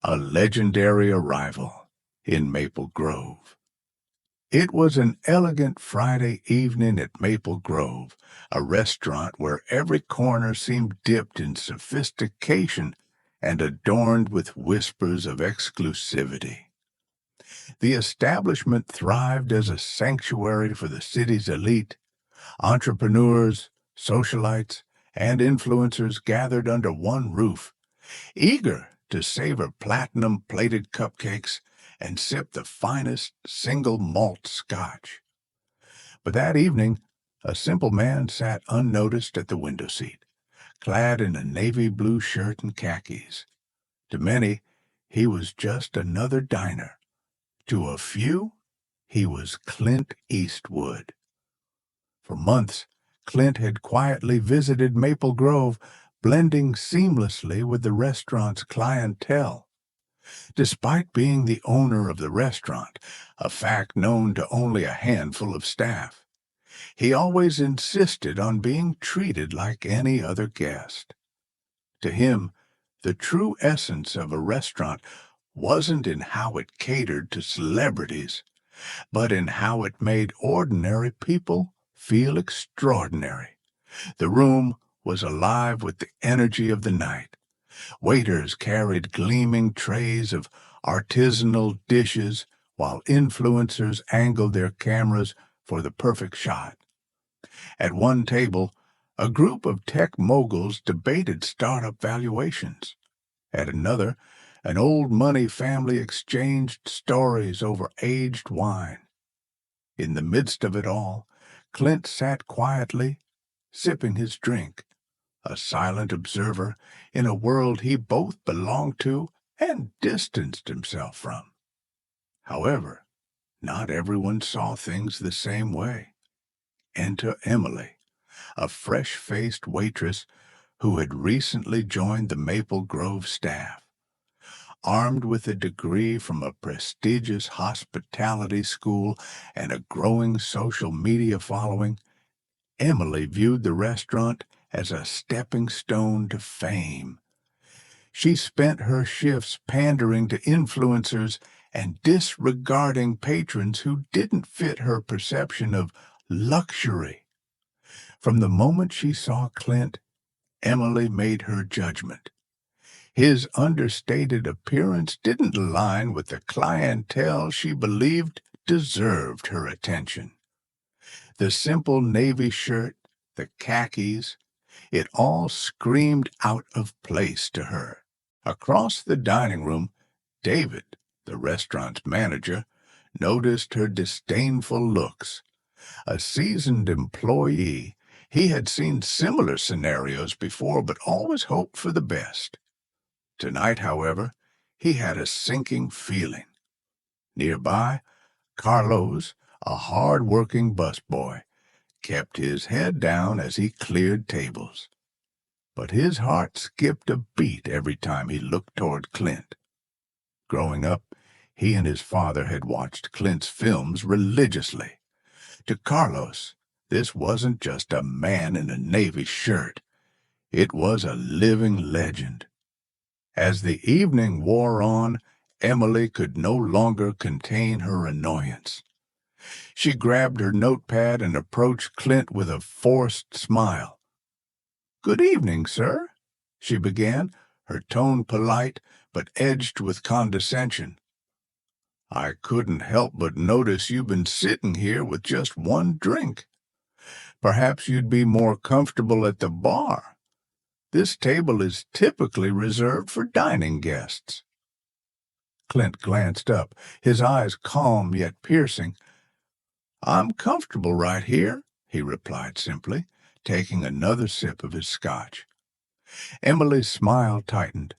a legendary arrival in Maple Grove. It was an elegant Friday evening at Maple Grove, a restaurant where every corner seemed dipped in sophistication and adorned with whispers of exclusivity. The establishment thrived as a sanctuary for the city's elite. Entrepreneurs, socialites, and influencers gathered under one roof, eager to savor platinum-plated cupcakes and sip the finest single malt scotch. But that evening, a simple man sat unnoticed at the window seat, clad in a navy blue shirt and khakis. To many, he was just another diner. To a few, he was Clint Eastwood. For months, Clint had quietly visited Maple Grove, blending seamlessly with the restaurant's clientele. Despite being the owner of the restaurant, a fact known to only a handful of staff, he always insisted on being treated like any other guest. To him, the true essence of a restaurant wasn't in how it catered to celebrities, but in how it made ordinary people feel extraordinary. The room was alive with the energy of the night. Waiters carried gleaming trays of artisanal dishes, while influencers angled their cameras for the perfect shot. At one table, a group of tech moguls debated startup valuations. At another, an old money family exchanged stories over aged wine. In the midst of it all, Clint sat quietly, sipping his drink, a silent observer in a world he both belonged to and distanced himself from. However, not everyone saw things the same way. Enter Emily, a fresh-faced waitress who had recently joined the Maple Grove staff. Armed with a degree from a prestigious hospitality school and a growing social media following, Emily viewed the restaurant as a stepping stone to fame. She spent her shifts pandering to influencers and disregarding patrons who didn't fit her perception of luxury. From the moment she saw Clint, Emily made her judgment. His understated appearance didn't align with the clientele she believed deserved her attention. The simple navy shirt, the khakis, it all screamed out of place to her. Across the dining room, David, the restaurant's manager, noticed her disdainful looks. A seasoned employee, he had seen similar scenarios before but always hoped for the best. Tonight, however, he had a sinking feeling. Nearby, Carlos, a hard-working busboy, kept his head down as he cleared tables. But his heart skipped a beat every time he looked toward Clint. Growing up, he and his father had watched Clint's films religiously. To Carlos, this wasn't just a man in a navy shirt. It was a living legend. As the evening wore on, Emily could no longer contain her annoyance. She grabbed her notepad and approached Clint with a forced smile. "Good evening, sir," she began, her tone polite but edged with condescension. "I couldn't help but notice you've been sitting here with just one drink. Perhaps you'd be more comfortable at the bar. This table is typically reserved for dining guests." Clint glanced up, his eyes calm yet piercing. "I'm comfortable right here," he replied simply, taking another sip of his scotch. Emily's smile tightened.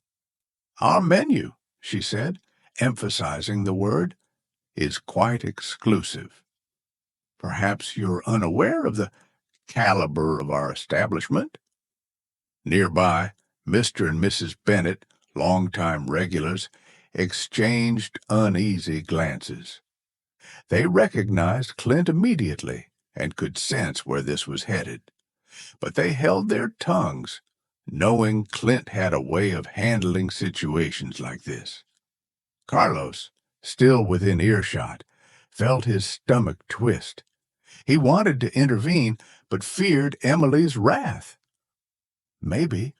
"Our menu," she said, emphasizing the word, "is quite exclusive. Perhaps you're unaware of the caliber of our establishment." Nearby, Mr. and Mrs. Bennett, longtime regulars, exchanged uneasy glances. They recognized Clint immediately and could sense where this was headed, but they held their tongues, knowing Clint had a way of handling situations like this. Carlos, still within earshot, felt his stomach twist. He wanted to intervene, but feared Emily's wrath. "Maybe,"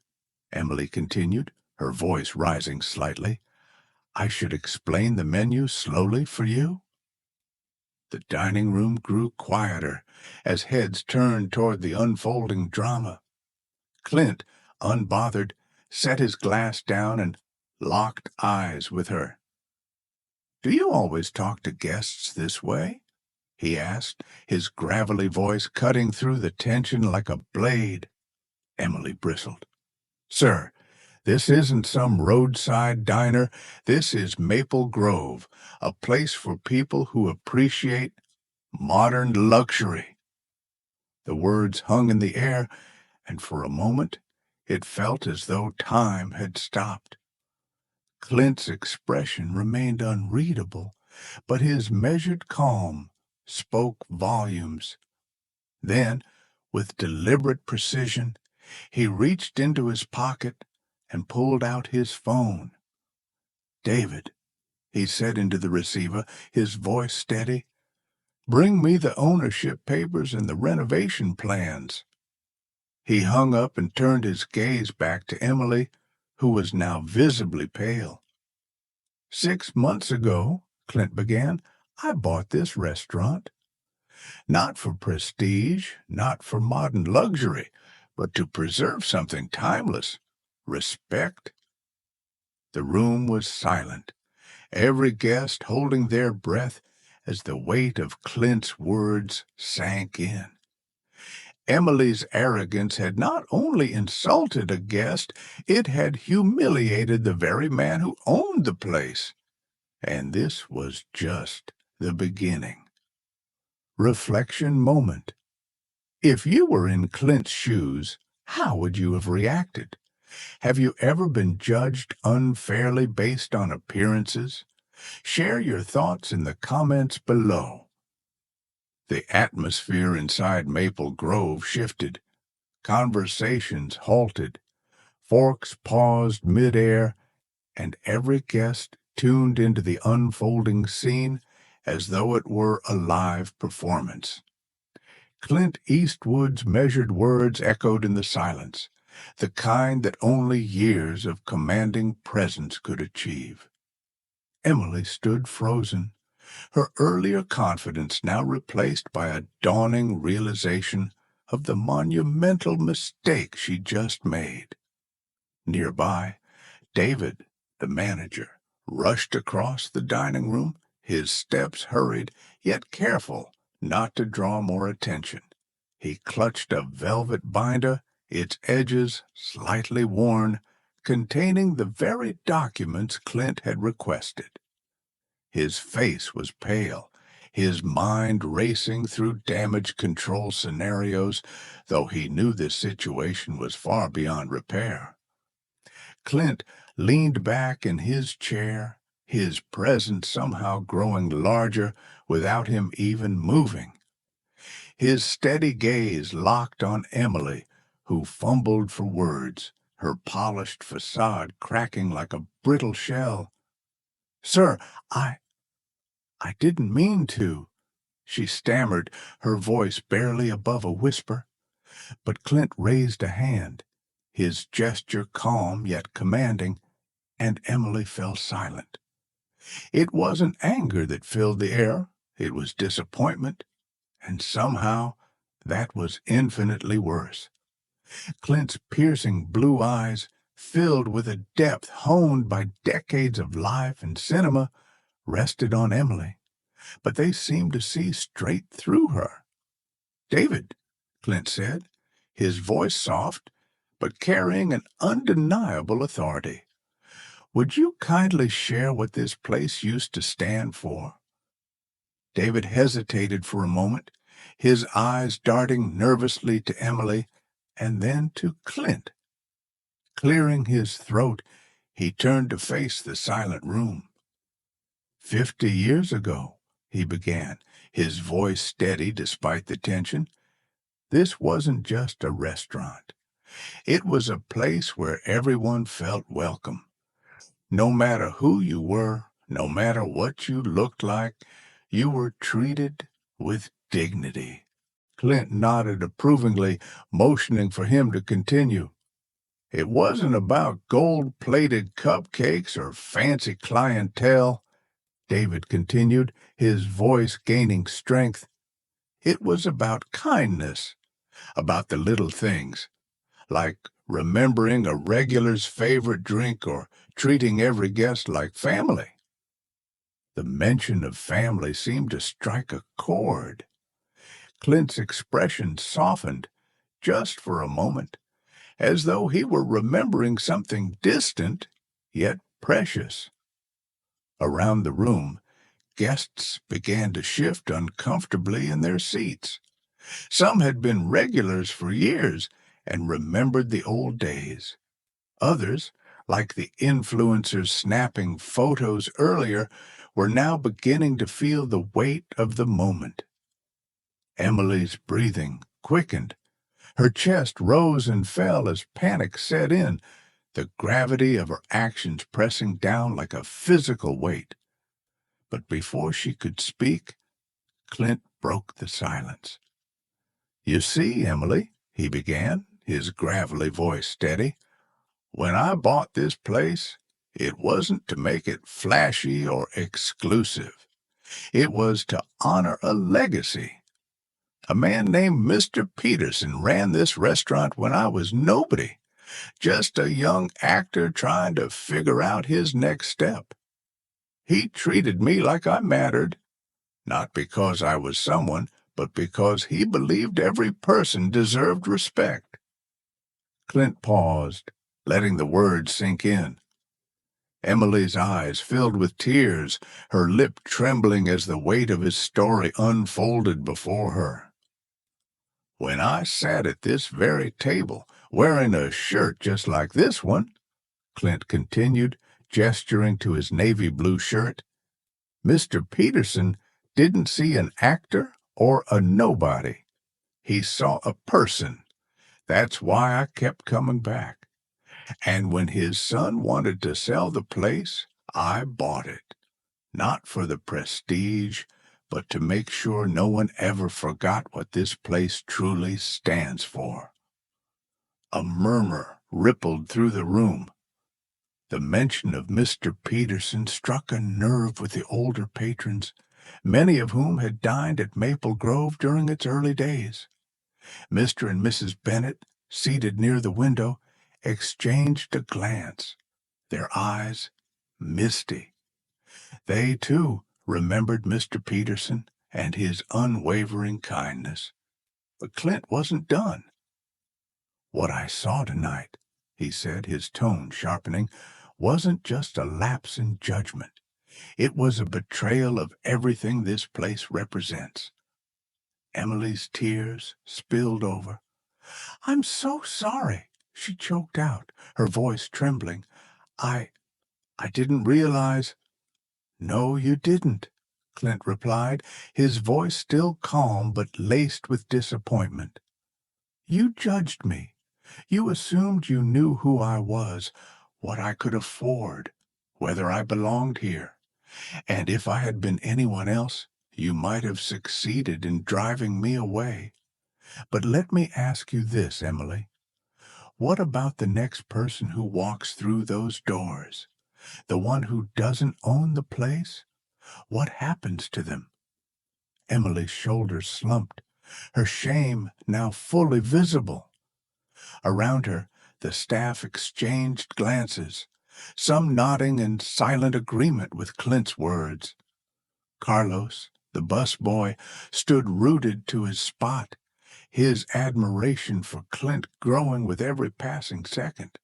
Emily continued, her voice rising slightly, "I should explain the menu slowly for you." The dining room grew quieter as heads turned toward the unfolding drama. Clint, unbothered, set his glass down and locked eyes with her. "Do you always talk to guests this way?" he asked, his gravelly voice cutting through the tension like a blade. Emily bristled. "Sir, this isn't some roadside diner. This is Maple Grove, a place for people who appreciate modern luxury." The words hung in the air, and for a moment it felt as though time had stopped. Clint's expression remained unreadable, but his measured calm spoke volumes. Then, with deliberate precision, he reached into his pocket and pulled out his phone. "David," he said into the receiver, his voice steady, "bring me the ownership papers and the renovation plans." He hung up and turned his gaze back to Emily, who was now visibly pale. "6 months ago," Clint began, "I bought this restaurant. Not for prestige, not for modern luxury, but to preserve something timeless. Respect." The room was silent, every guest holding their breath as the weight of Clint's words sank in. Emily's arrogance had not only insulted a guest, it had humiliated the very man who owned the place. And this was just the beginning. Reflection moment. If you were in Clint's shoes, how would you have reacted? Have you ever been judged unfairly based on appearances? Share your thoughts in the comments below. The atmosphere inside Maple Grove shifted. Conversations halted. Forks paused midair, and every guest tuned into the unfolding scene as though it were a live performance. Clint Eastwood's measured words echoed in the silence, the kind that only years of commanding presence could achieve. Emily stood frozen, her earlier confidence now replaced by a dawning realization of the monumental mistake she just made. Nearby, David, the manager, rushed across the dining room, his steps hurried, yet careful not to draw more attention. He clutched a velvet binder, its edges slightly worn, containing the very documents Clint had requested. His face was pale, his mind racing through damage control scenarios, though he knew this situation was far beyond repair. Clint leaned back in his chair, his presence somehow growing larger without him even moving. His steady gaze locked on Emily, who fumbled for words, her polished facade cracking like a brittle shell. "Sir, I didn't mean to," she stammered, her voice barely above a whisper. But Clint raised a hand, his gesture calm yet commanding, and Emily fell silent. It wasn't anger that filled the air, it was disappointment, and somehow that was infinitely worse. Clint's piercing blue eyes, filled with a depth honed by decades of life and cinema, rested on Emily, but they seemed to see straight through her. "David," Clint said, his voice soft, but carrying an undeniable authority, "would you kindly share what this place used to stand for?" David hesitated for a moment, his eyes darting nervously to Emily and then to Clint. Clearing his throat, he turned to face the silent room. "50 years ago," he began, his voice steady despite the tension, "this wasn't just a restaurant. It was a place where everyone felt welcome. No matter who you were, No matter what you looked like, you were treated with dignity. Clint nodded approvingly, motioning for him to continue. It wasn't about gold-plated cupcakes or fancy clientele, David continued, his voice gaining strength. It was about kindness, about the little things, like remembering a regular's favorite drink or treating every guest like family. The mention of family seemed to strike a chord. Clint's expression softened, just for a moment, as though he were remembering something distant, yet precious. Around the room, guests began to shift uncomfortably in their seats. Some had been regulars for years and remembered the old days. Others, like the influencers snapping photos earlier, were now beginning to feel the weight of the moment. Emily's breathing quickened. Her chest rose and fell as panic set in, the gravity of her actions pressing down like a physical weight. But before she could speak, Clint broke the silence. "You see, Emily," he began, his gravelly voice steady, "when I bought this place, it wasn't to make it flashy or exclusive. It was to honor a legacy. A man named Mr. Peterson ran this restaurant when I was nobody, just a young actor trying to figure out his next step. He treated me like I mattered, not because I was someone, but because he believed every person deserved respect." Clint paused, letting the words sink in. Emily's eyes filled with tears, her lip trembling as the weight of his story unfolded before her. "When I sat at this very table, wearing a shirt just like this one," Clint continued, gesturing to his navy blue shirt, "Mr. Peterson didn't see an actor or a nobody. He saw a person. That's why I kept coming back. And when his son wanted to sell the place, I bought it. Not for the prestige, but to make sure no one ever forgot what this place truly stands for." A murmur rippled through the room. The mention of Mr. Peterson struck a nerve with the older patrons, many of whom had dined at Maple Grove during its early days. Mr. and Mrs. Bennet, seated near the window, exchanged a glance, their eyes misty. They, too, remembered Mr. Peterson and his unwavering kindness. But Clint wasn't done. "What I saw tonight," he said, his tone sharpening, "wasn't just a lapse in judgment. It was a betrayal of everything this place represents." Emily's tears spilled over. "I'm so sorry," she choked out, her voice trembling. I didn't realize—" "No, you didn't," Clint replied, his voice still calm but laced with disappointment. "You judged me. You assumed you knew who I was, what I could afford, whether I belonged here. And if I had been anyone else, you might have succeeded in driving me away. But let me ask you this, Emily. What about the next person who walks through those doors? The one who doesn't own the place? What happens to them?" Emily's shoulders slumped, her shame now fully visible. Around her, the staff exchanged glances, some nodding in silent agreement with Clint's words. Carlos, the busboy, stood rooted to his spot, his admiration for Clint growing with every passing second.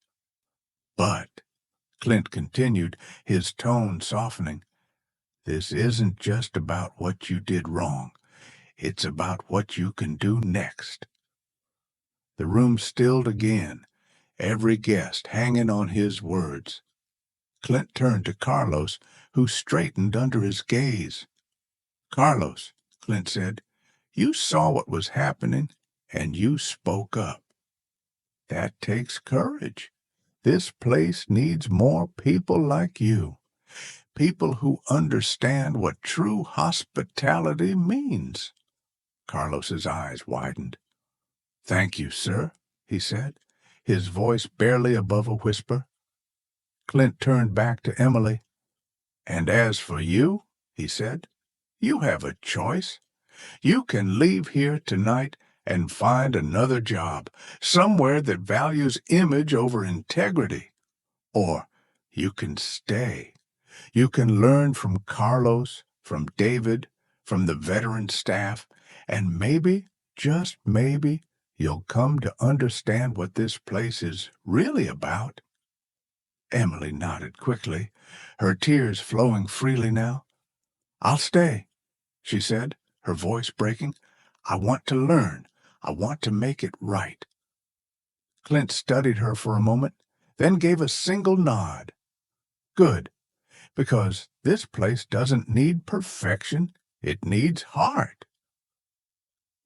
"But," Clint continued, his tone softening, "this isn't just about what you did wrong. It's about what you can do next." The room stilled again, every guest hanging on his words. Clint turned to Carlos, who straightened under his gaze. "Carlos," Clint said, "you saw what was happening, and you spoke up. That takes courage. This place needs more people like you. People who understand what true hospitality means. Carlos's eyes widened. "Thank you, sir," he said, his voice barely above a whisper. Clint turned back to Emily. "And as for you," he said, "you have a choice. You can leave here tonight and find another job, somewhere that values image over integrity. Or you can stay. You can learn from Carlos, from David, from the veteran staff, and maybe, just maybe, you'll come to understand what this place is really about." Emily nodded quickly, her tears flowing freely now. "I'll stay," she said, her voice breaking. "I want to learn. I want to make it right." Clint studied her for a moment, then gave a single nod. "Good, because this place doesn't need perfection. It needs heart."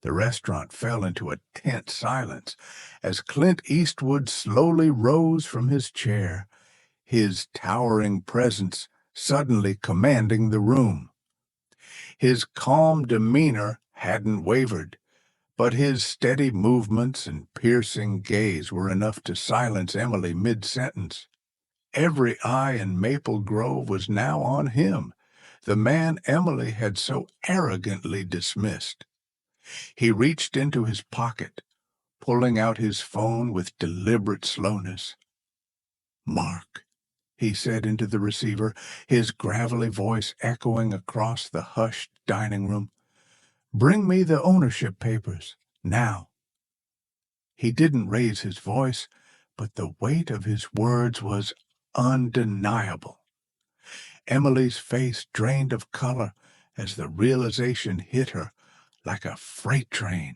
The restaurant fell into a tense silence as Clint Eastwood slowly rose from his chair, his towering presence suddenly commanding the room. His calm demeanor hadn't wavered, but his steady movements and piercing gaze were enough to silence Emily mid-sentence. Every eye in Maple Grove was now on him, the man Emily had so arrogantly dismissed. He reached into his pocket, pulling out his phone with deliberate slowness. "Mark," he said into the receiver, his gravelly voice echoing across the hushed dining room, "bring me the ownership papers, now." He didn't raise his voice, but the weight of his words was undeniable. Emily's face drained of color as the realization hit her like a freight train.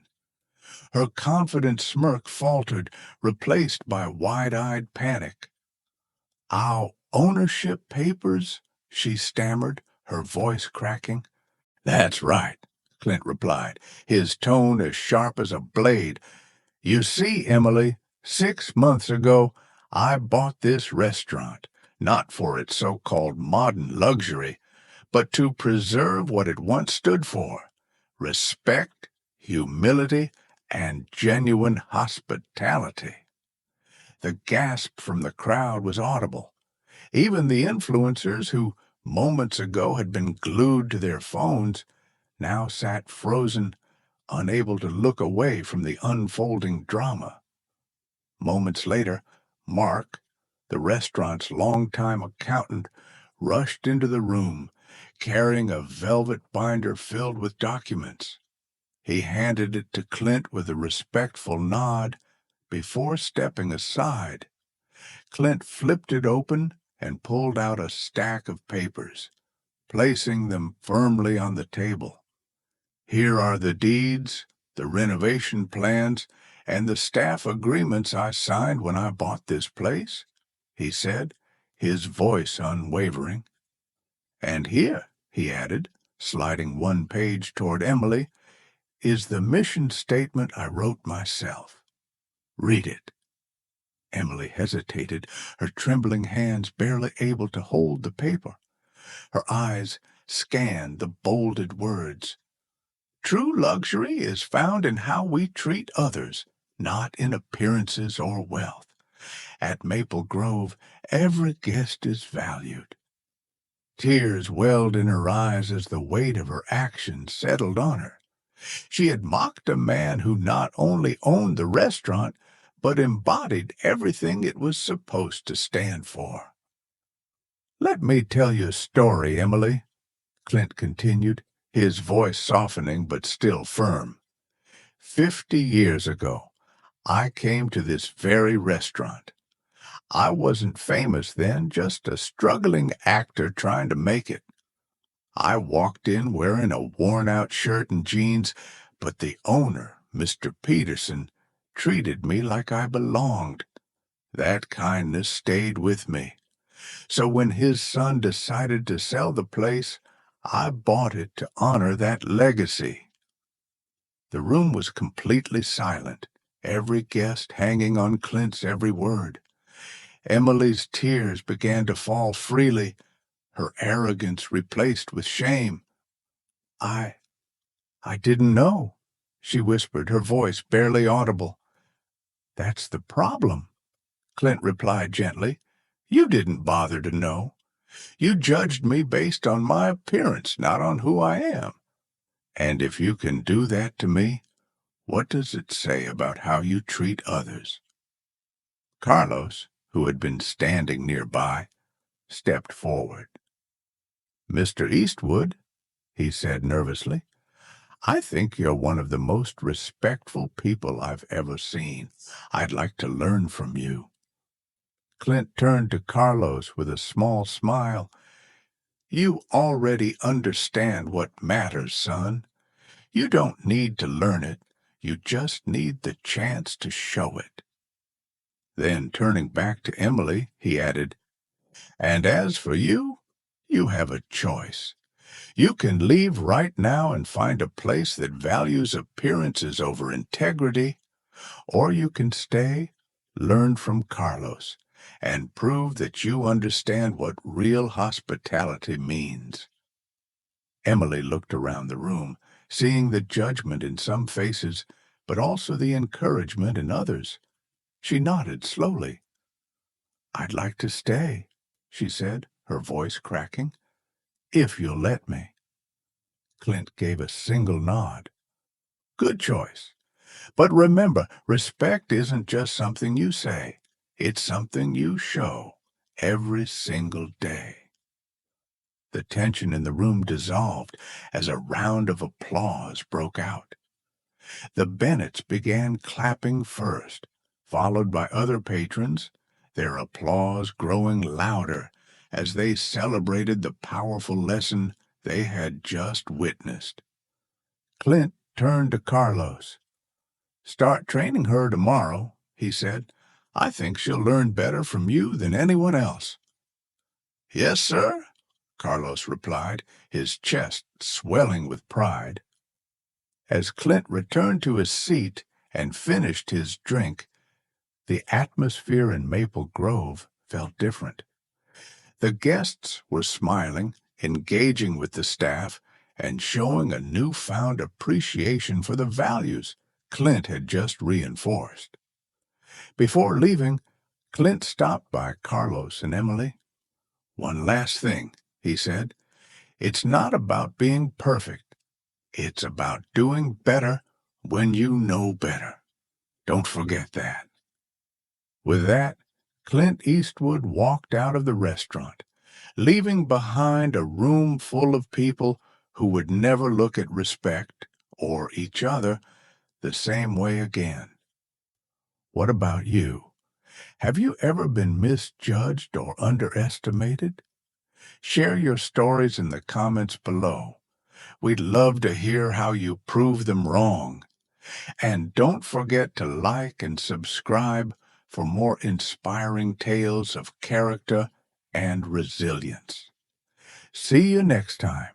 Her confident smirk faltered, replaced by wide-eyed panic. "Our ownership papers?" she stammered, her voice cracking. "That's right," Clint replied, his tone as sharp as a blade. "You see, Emily, 6 months ago, I bought this restaurant, not for its so-called modern luxury, but to preserve what it once stood for: respect, humility, and genuine hospitality." The gasp from the crowd was audible. Even the influencers, who moments ago had been glued to their phones, now sat frozen, unable to look away from the unfolding drama. Moments later, Mark, the restaurant's longtime accountant, rushed into the room, carrying a velvet binder filled with documents. He handed it to Clint with a respectful nod before stepping aside. Clint flipped it open and pulled out a stack of papers, placing them firmly on the table. "Here are the deeds, the renovation plans, and the staff agreements I signed when I bought this place," he said, his voice unwavering. "And here," he added, sliding one page toward Emily, "is the mission statement I wrote myself. Read it." Emily hesitated, her trembling hands barely able to hold the paper. Her eyes scanned the bolded words. "True luxury is found in how we treat others, not in appearances or wealth. At Maple Grove, every guest is valued." Tears welled in her eyes as the weight of her actions settled on her. She had mocked a man who not only owned the restaurant, but embodied everything it was supposed to stand for. "Let me tell you a story, Emily," Clint continued, his voice softening but still firm. 50 years ago, I came to this very restaurant. I wasn't famous then, just a struggling actor trying to make it. I walked in wearing a worn-out shirt and jeans, but the owner, Mr. Peterson, treated me like I belonged. That kindness stayed with me. So when his son decided to sell the place, I bought it to honor that legacy." The room was completely silent, every guest hanging on Clint's every word. Emily's tears began to fall freely, her arrogance replaced with shame. I I didn't know, she whispered, her voice barely audible. That's the problem, Clint replied gently. You didn't bother to know. You judged me based on my appearance, not on who I am. And if you can do that to me, what does it say about how you treat others? Carlos, who had been standing nearby, stepped forward. Mr. Eastwood, he said nervously, I think you're one of the most respectful people I've ever seen. I'd like to learn from you. Clint turned to Carlos with a small smile. You already understand what matters, son. You don't need to learn it. You just need the chance to show it. Then, turning back to Emily, he added, and as for you, you have a choice. You can leave right now and find a place that values appearances over integrity, or you can stay, learn from Carlos, and prove that you understand what real hospitality means. Emily looked around the room, seeing the judgment in some faces, but also the encouragement in others. She nodded slowly. I'd like to stay, she said, her voice cracking, if you'll let me. Clint gave a single nod. Good choice. But remember, respect isn't just something you say. It's something you show every single day. The tension in the room dissolved as a round of applause broke out. The Bennetts began clapping first, followed by other patrons, their applause growing louder as they celebrated the powerful lesson they had just witnessed. Clint turned to Carlos. Start training her tomorrow, he said. I think she'll learn better from you than anyone else. Yes, sir, Carlos replied, his chest swelling with pride. As Clint returned to his seat and finished his drink, the atmosphere in Maple Grove felt different. The guests were smiling, engaging with the staff, and showing a newfound appreciation for the values Clint had just reinforced. Before leaving, Clint stopped by Carlos and Emily. One last thing, he said. It's not about being perfect. It's about doing better when you know better. Don't forget that. With that, Clint Eastwood walked out of the restaurant, leaving behind a room full of people who would never look at respect or each other the same way again. What about you? Have you ever been misjudged or underestimated? Share your stories in the comments below. We'd love to hear how you prove them wrong. And don't forget to like and subscribe for more inspiring tales of character and resilience. See you next time.